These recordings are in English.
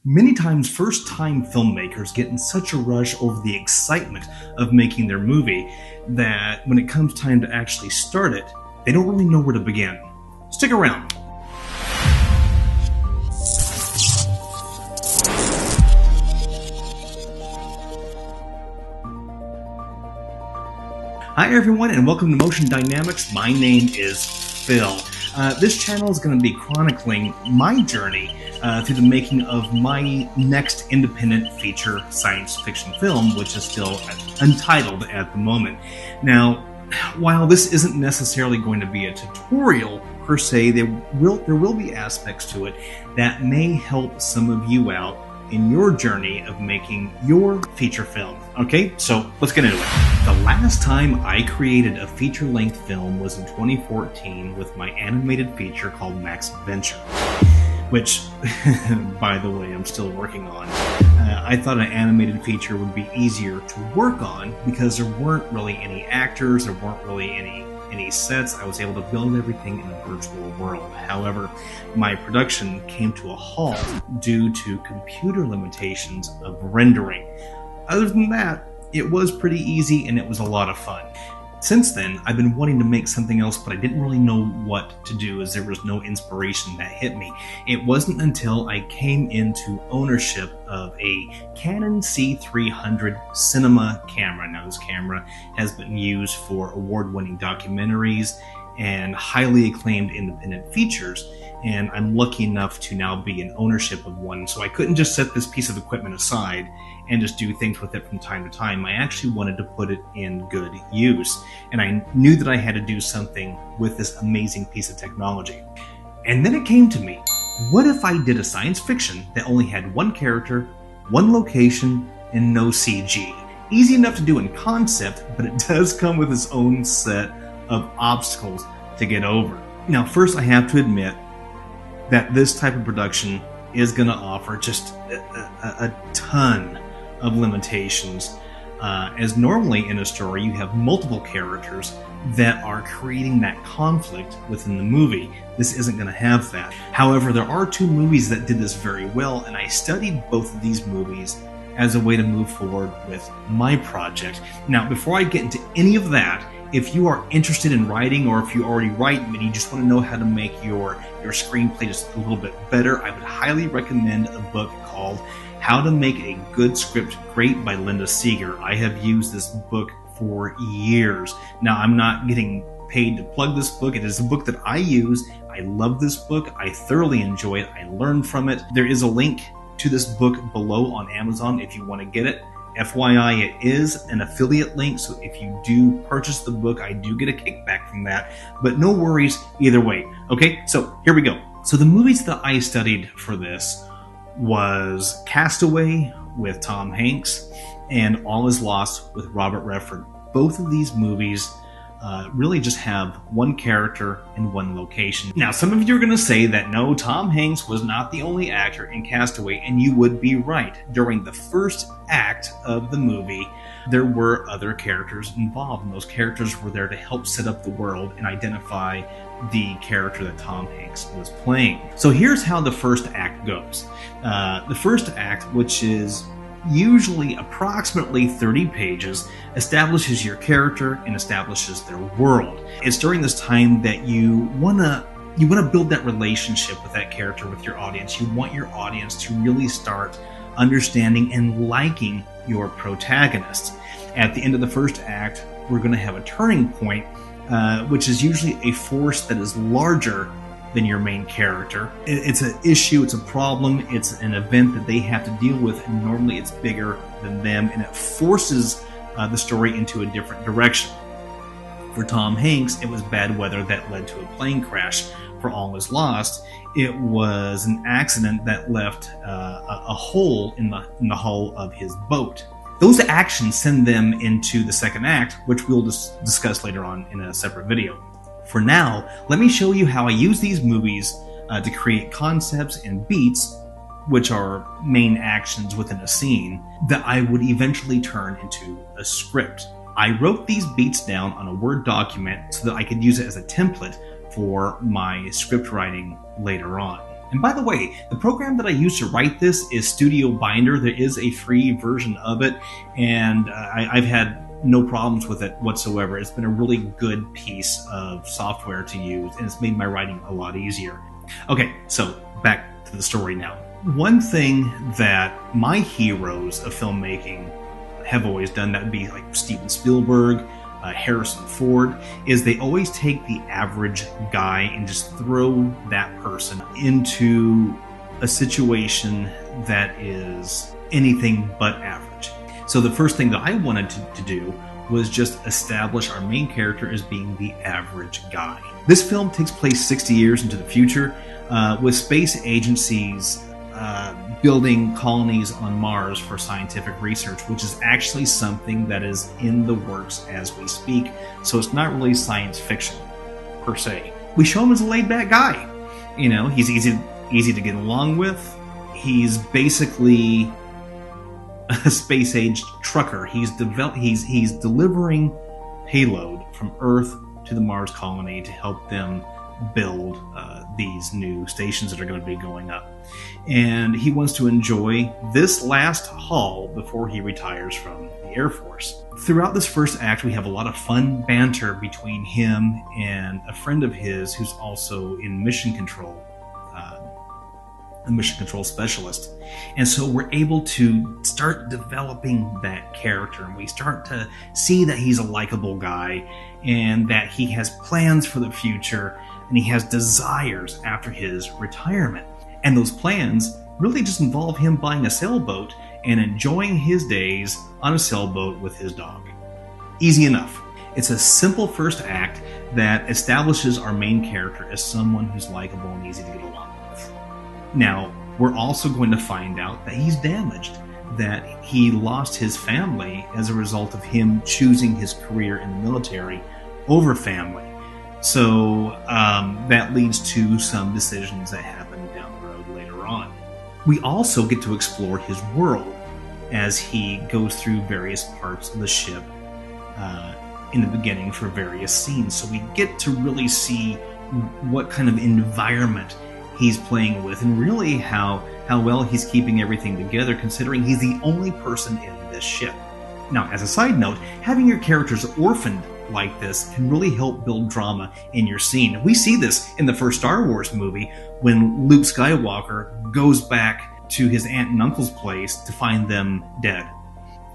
Many times, first-time filmmakers get in such a rush over the excitement of making their movie that when it comes time to actually start it, they don't really know where to begin. Stick around. Hi everyone, and welcome to Motion Dynamics. My name is Phil. This channel is going to be chronicling my journey through the making of my next independent feature science fiction film, which is still untitled at the moment. Now, while this isn't necessarily going to be a tutorial per se, there will be aspects to it that may help some of you out in your journey of making your feature film. Okay, so let's get into it. The last time I created a feature-length film was in 2014 with my animated feature called Max Adventure, which, by the way, I'm still working on. I thought an animated feature would be easier to work on because there weren't really any actors, there weren't really any sets. I was able to build everything in a virtual world. However, my production came to a halt due to computer limitations of rendering. Other than that, it was pretty easy and it was a lot of fun. Since then, I've been wanting to make something else, but I didn't really know what to do as there was no inspiration that hit me. It wasn't until I came into ownership of a Canon C300 cinema camera. Now, this camera has been used for award-winning documentaries and highly acclaimed independent features, and I'm lucky enough to now be in ownership of one, so I couldn't just set this piece of equipment aside and just do things with it from time to time. I actually wanted to put it in good use, and I knew that I had to do something with this amazing piece of technology. And then it came to me, what if I did a science fiction that only had one character, one location, and no CG? Easy enough to do in concept, but it does come with its own set of obstacles to get over. Now, first I have to admit that this type of production is going to offer just a ton of limitations, as normally in a story you have multiple characters that are creating that conflict within the movie. This isn't going to have that. However, there are two movies that did this very well, and I studied both of these movies as a way to move forward with my project. Now, before I get into any of that, if you are interested in writing, or if you already write and you just want to know how to make your screenplay just a little bit better, I would highly recommend a book called How to Make a Good Script Great by Linda Seeger. I have used this book for years. Now, I'm not getting paid to plug this book. It is a book that I use. I love this book. I thoroughly enjoy it. I learn from it. There is a link to this book below on Amazon if you want to get it. FYI, it is an affiliate link, so if you do purchase the book, I do get a kickback from that, but no worries either way. Okay, so here we go. So the movies that I studied for this was Castaway with Tom Hanks and All Is Lost with Robert Redford. Both of these movies really just have one character and one location. Now, some of you are going to say that no, Tom Hanks was not the only actor in Castaway, and you would be right. During the first act of the movie, there were other characters involved, and those characters were there to help set up the world and identify the character that Tom Hanks was playing. So here's how the first act goes. The first act, which is usually approximately 30 pages, establishes your character and establishes their world. It's during this time that you want to build that relationship with that character, with your audience. You want your audience to really start understanding and liking your protagonist. At the end of the first act, we're going to have a turning point, which is usually a force that is larger than your main character. It's an issue, it's a problem, it's an event that they have to deal with, and normally it's bigger than them, and it forces the story into a different direction. For Tom Hanks, it was bad weather that led to a plane crash. For All Is Lost, it was an accident that left a hole in the hull of his boat. Those actions send them into the second act, which we'll discuss later on in a separate video. For now, let me show you how I use these movies to create concepts and beats, which are main actions within a scene, that I would eventually turn into a script. I wrote these beats down on a Word document so that I could use it as a template for my script writing later on. And by the way, the program that I use to write this is Studio Binder. There is a free version of it, and I've had no problems with it whatsoever. It's been a really good piece of software to use, and it's made my writing a lot easier. Okay, so back to the story now. One thing that my heroes of filmmaking have always done, that would be like Steven Spielberg, Harrison Ford, is they always take the average guy and just throw that person into a situation that is anything but average. So the first thing that I wanted to do was just establish our main character as being the average guy. This film takes place 60 years into the future, with space agencies building colonies on Mars for scientific research, which is actually something that is in the works as we speak. So it's not really science fiction per se. We show him as a laid-back guy. You know, he's easy to get along with. He's basically a space-age trucker. He's delivering payload from Earth to the Mars colony to help them build these new stations that are going to be going up. And he wants to enjoy this last haul before he retires from the Air Force. Throughout this first act, we have a lot of fun banter between him and a friend of his who's also in mission control, a mission control specialist. And so we're able to start developing that character, and we start to see that he's a likable guy and that he has plans for the future and he has desires after his retirement. And those plans really just involve him buying a sailboat and enjoying his days on a sailboat with his dog. Easy enough. It's a simple first act that establishes our main character as someone who's likable and easy to get along with. Now, we're also going to find out that he's damaged, that he lost his family as a result of him choosing his career in the military over family. So that leads to some decisions that happen down the road later on. We also get to explore his world as he goes through various parts of the ship in the beginning for various scenes. So we get to really see what kind of environment he's playing with, and really how well he's keeping everything together, considering he's the only person in this ship. Now, as a side note, having your characters orphaned like this can really help build drama in your scene. We see this in the first Star Wars movie when Luke Skywalker goes back to his aunt and uncle's place to find them dead.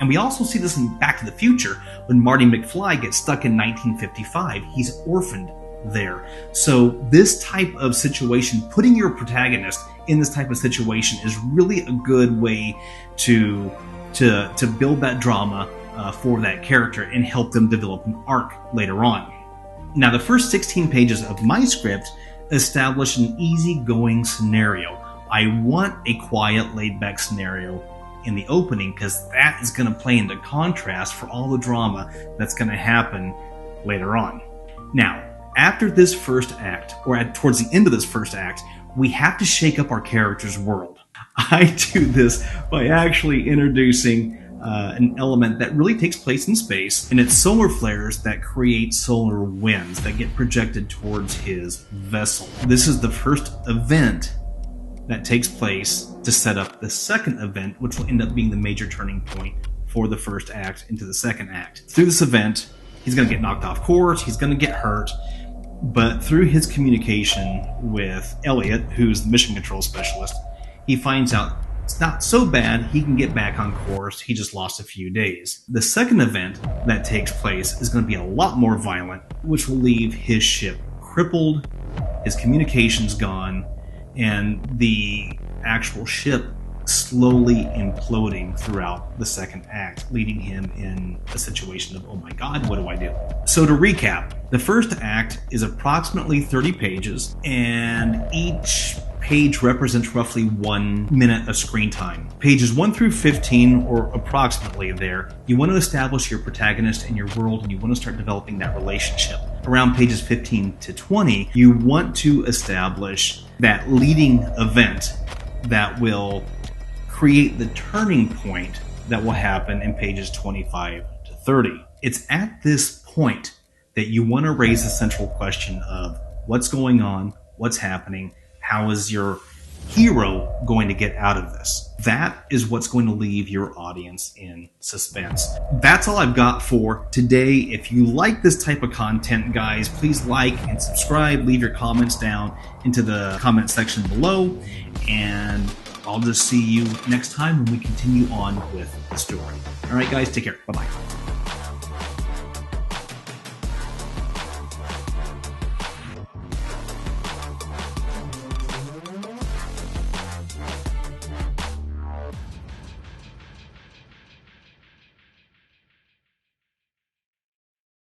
And we also see this in Back to the Future when Marty McFly gets stuck in 1955. He's orphaned there. So this type of situation, putting your protagonist in this type of situation, is really a good way to build that drama for that character and help them develop an arc later on. Now, the first 16 pages of my script establish an easygoing scenario. I want a quiet, laid-back scenario in the opening because that is going to play into contrast for all the drama that's going to happen later on. Now, after this first act, or towards the end of this first act, we have to shake up our character's world. I do this by actually introducing an element that really takes place in space, and it's solar flares that create solar winds that get projected towards his vessel. This is the first event that takes place to set up the second event, which will end up being the major turning point for the first act into the second act. Through this event, he's going to get knocked off course, he's going to get hurt, but through his communication with Elliot, who's the mission control specialist, he finds out it's not so bad, he can get back on course, he just lost a few days. The second event that takes place is going to be a lot more violent, which will leave his ship crippled, his communications gone, and the actual ship slowly imploding throughout the second act, leaving him in a situation of, oh my god, what do I do? So to recap, the first act is approximately 30 pages, and each page represents roughly 1 minute of screen time. Pages 1 through 15, or approximately there, you want to establish your protagonist and your world, and you want to start developing that relationship. Around pages 15 to 20, you want to establish that leading event that will create the turning point that will happen in pages 25 to 30. It's at this point that you want to raise the central question of what's going on, what's happening, how is your hero going to get out of this? That is what's going to leave your audience in suspense. That's all I've got for today. If you like this type of content, guys, please like and subscribe. Leave your comments down into the comment section below. And I'll just see you next time when we continue on with the story. All right, guys, take care. Bye-bye.